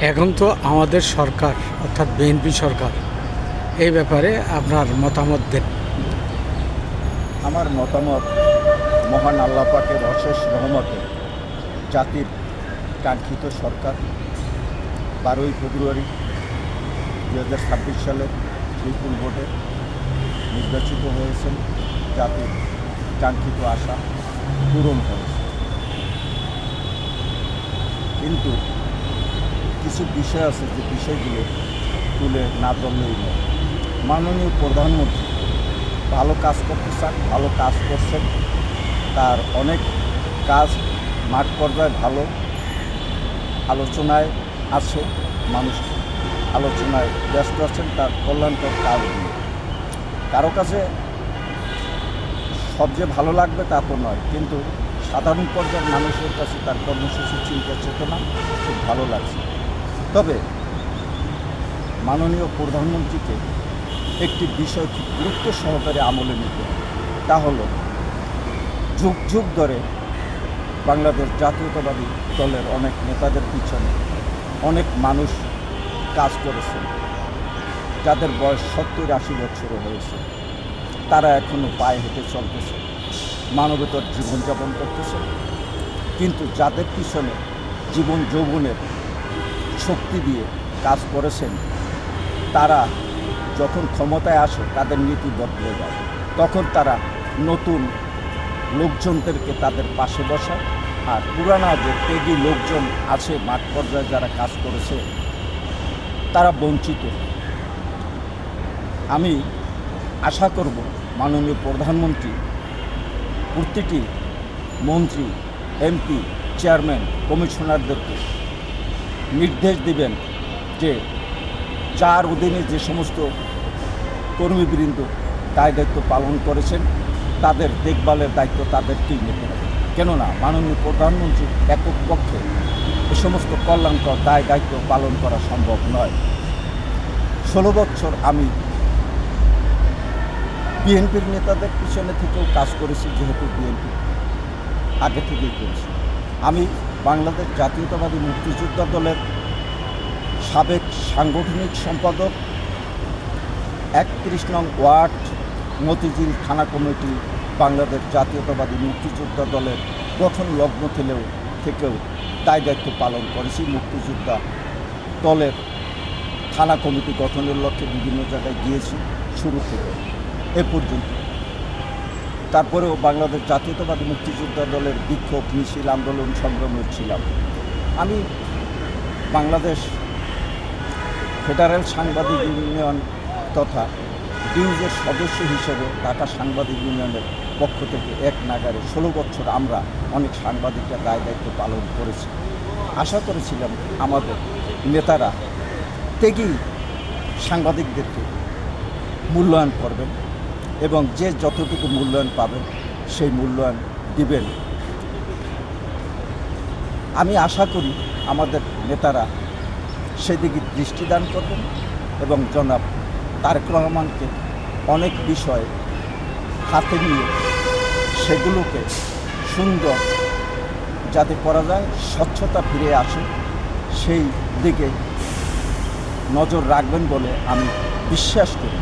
এখন তো আমাদের সরকার অর্থাৎ বিএনপি সরকার, এই ব্যাপারে আপনার মতামত দেন। আমার মতামত, মহান আল্লাহ পাকের অশেষ রহমতে জাতির কাঙ্ক্ষিত সরকার 12ই ফেব্রুয়ারি 2026 সালে বিপুল ভোটে নির্বাচিত হয়েছেন। জাতির কাঙ্ক্ষিত আশা পূরণ হয়েছে, কিন্তু কিছু বিষয় আছে যে বিষয়গুলো তুলে না ধরলেই নয়। মাননীয় প্রধানমন্ত্রী ভালো কাজ করতে চান, ভালো কাজ করছেন। তার অনেক কাজ মাঠ পর্যায়ে ভালো আলোচনায় আছে, মানুষ আলোচনায় ব্যস্ত আছেন তার কল্যাণকর কাজ নিয়ে। কারো কাছে সবচেয়ে ভালো লাগবে তা তো নয়, কিন্তু সাধারণ পর্যায়ের মানুষের কাছে তার কর্মসূচি, চিন্তা চেতনা খুব ভালো লাগছে। তবে মাননীয় প্রধানমন্ত্রীকে একটি বিষয় খুব গুরুত্ব সহকারে আমলে নিতে, তা হলো যুগ যুগ ধরে বাংলাদেশ জাতীয়তাবাদী দলের অনেক নেতাদের পিছনে অনেক মানুষ কাজ করেছেন, যাদের বয়স 70-80 বছরও হয়েছে। তারা এখনও পায়ে হেঁটে চলতেছে, মানবতার জীবনযাপন করতেছে। কিন্তু যাদের পিছনে জীবন যৌবনের শক্তি দিয়ে কাজ করেছেন, তারা যখন ক্ষমতায় আসে তাদের নীতি বদলে যায়। তখন তারা নতুন লোকজনদেরকে তাদের পাশে বসায়, আর পুরানা যে ত্যাগী লোকজন আছে মাঠ পর্যায়ে যারা কাজ করেছে তারা বঞ্চিত। আমি আশা করব মাননীয় প্রধানমন্ত্রী প্রতিটি মন্ত্রী, এমপি, চেয়ারম্যান, কমিশনারদেরকে নির্দেশ দিবেন যে যার অধীনে যে সমস্ত কর্মীবৃন্দ দায় দায়িত্ব পালন করেছেন তাদের দেখভালের দায়িত্ব তাদেরকেই নিতে হবে। কেননা মাননীয় প্রধানমন্ত্রী একক পক্ষে এ সমস্ত কল্যাণকর দায় দায়িত্ব পালন করা সম্ভব নয়। 16 বছর আমি বিএনপির নেতাদের পিছনে থেকেও কাজ করেছি, যেহেতু বিএনপি আগে থেকেই করেছি। আমি বাংলাদেশ জাতীয়তাবাদী মুক্তিযোদ্ধা দলের সাবেক সাংগঠনিক সম্পাদক, 31 নং ওয়ার্ড মতিঝিল থানা কমিটি বাংলাদেশ জাতীয়তাবাদী মুক্তিযোদ্ধা দলের গঠন লগ্ন থেকেও দায় দায়িত্ব পালন করেছি। মুক্তিযোদ্ধা দলের থানা কমিটি গঠনের লক্ষ্যে বিভিন্ন জায়গায় গিয়েছি শুরু থেকে এ পর্যন্ত। তারপরেও বাংলাদেশ জাতীয়তাবাদী মুক্তিযোদ্ধা দলের বিক্ষোভ, মিছিল, আন্দোলন, সংগ্রামে ছিলাম। আমি বাংলাদেশ ফেডারেল সাংবাদিক ইউনিয়ন তথা ডিউজের সদস্য হিসেবে ঢাকা সাংবাদিক ইউনিয়নের পক্ষ থেকে এক নাগারে 16 বছর আমরা অনেক সাংবাদিকরা দায় দায়িত্ব পালন করেছি। আশা করেছিলাম আমাদের নেতারা ত্যাগী সাংবাদিকদেরকে মূল্যায়ন করবেন এবং যে যতটুকু মূল্যায়ন পাবেন সেই মূল্যায়ন দিবেন। আমি আশা করি আমাদের নেতারা সেদিকে দৃষ্টিদান করবেন এবং জনাব তারেক রহমানকে অনেক বিষয় হাতে নিয়ে সেগুলোকে সুন্দর যাতে করা যায়, স্বচ্ছতা ফিরে আসে, সেই দিকে নজর রাখবেন বলে আমি বিশ্বাস করি।